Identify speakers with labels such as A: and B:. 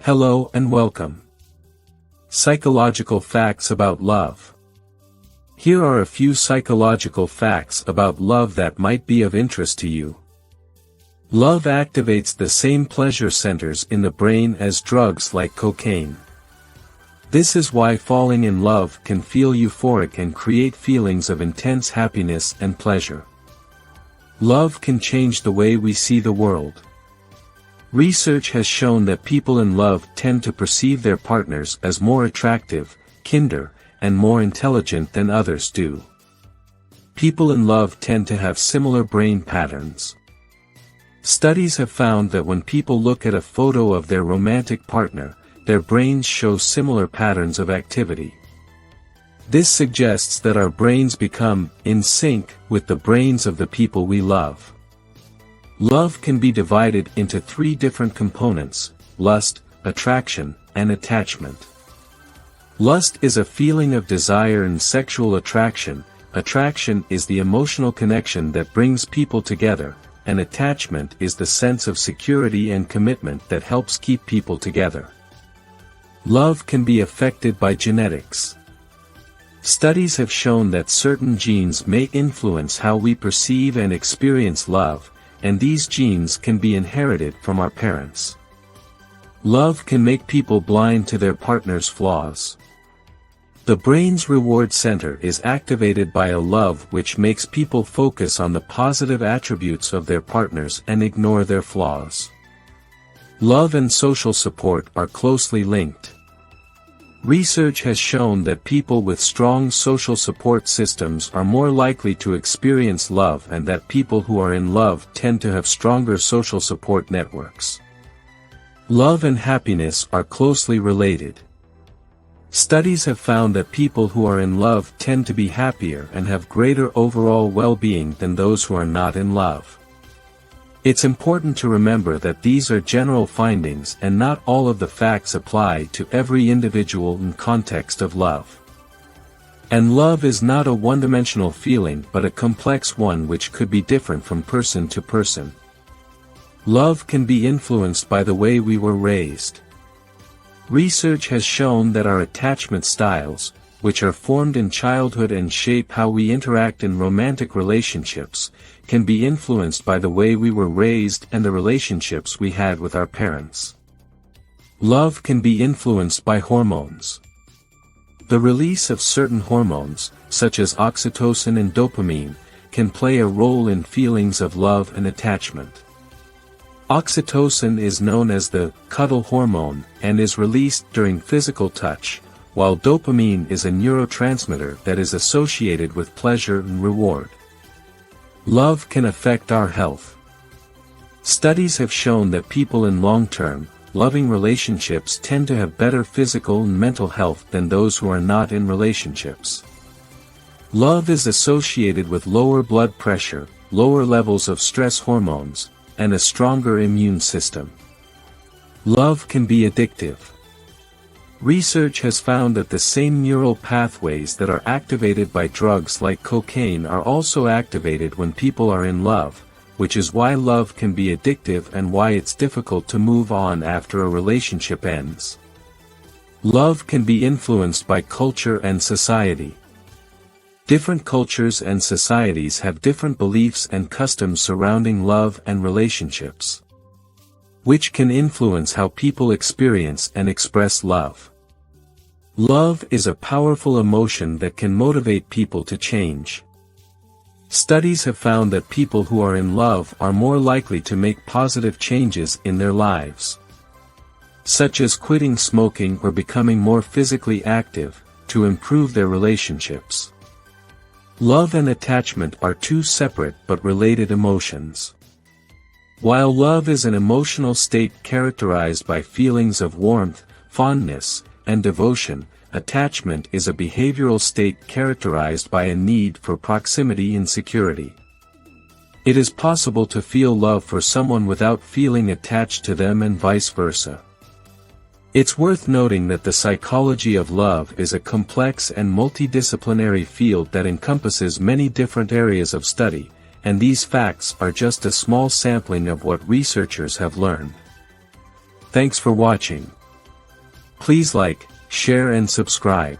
A: Hello and welcome. Psychological facts about love. Here are a few psychological facts about love that might be of interest to you. Love activates the same pleasure centers in the brain as drugs like cocaine. This is why falling in love can feel euphoric and create feelings of intense happiness and pleasure. Love can change the way we see the world. Research has shown that people in love tend to perceive their partners as more attractive, kinder, and more intelligent than others do. People in love tend to have similar brain patterns. Studies have found that when people look at a photo of their romantic partner, their brains show similar patterns of activity. This suggests that our brains become in sync with the brains of the people we love. Love can be divided into three different components: lust, attraction, and attachment. Lust is a feeling of desire and sexual attraction. Attraction is the emotional connection that brings people together, and attachment is the sense of security and commitment that helps keep people together. Love can be affected by genetics. Studies have shown that certain genes may influence how we perceive and experience love, and these genes can be inherited from our parents. Love can make people blind to their partner's flaws. The brain's reward center is activated by a love which makes people focus on the positive attributes of their partners and ignore their flaws. Love and social support are closely linked. Research has shown that people with strong social support systems are more likely to experience love, and that people who are in love tend to have stronger social support networks. Love and happiness are closely related. Studies have found that people who are in love tend to be happier and have greater overall well-being than those who are not in love. It's important to remember that these are general findings and not all of the facts apply to every individual and context of love. And love is not a one-dimensional feeling but a complex one which could be different from person to person. Love can be influenced by the way we were raised. Research has shown that our attachment styles, which are formed in childhood and shape how we interact in romantic relationships, can be influenced by the way we were raised and the relationships we had with our parents. Love can be influenced by hormones. The release of certain hormones, such as oxytocin and dopamine, can play a role in feelings of love and attachment. Oxytocin is known as the cuddle hormone and is released during physical touch, while dopamine is a neurotransmitter that is associated with pleasure and reward. Love can affect our health. Studies have shown that people in long-term, loving relationships tend to have better physical and mental health than those who are not in relationships. Love is associated with lower blood pressure, lower levels of stress hormones, and a stronger immune system. Love can be addictive. Research has found that the same neural pathways that are activated by drugs like cocaine are also activated when people are in love, which is why love can be addictive and why it's difficult to move on after a relationship ends. Love can be influenced by culture and society. Different cultures and societies have different beliefs and customs surrounding love and relationships, which can influence how people experience and express love. Love is a powerful emotion that can motivate people to change. Studies have found that people who are in love are more likely to make positive changes in their lives, such as quitting smoking or becoming more physically active, to improve their relationships. Love and attachment are two separate but related emotions. While love is an emotional state characterized by feelings of warmth, fondness, and devotion, attachment is a behavioral state characterized by a need for proximity and security. It is possible to feel love for someone without feeling attached to them and vice versa. It's worth noting that the psychology of love is a complex and multidisciplinary field that encompasses many different areas of study, and these facts are just a small sampling of what researchers have learned. Thanks for watching. Please like, share and subscribe.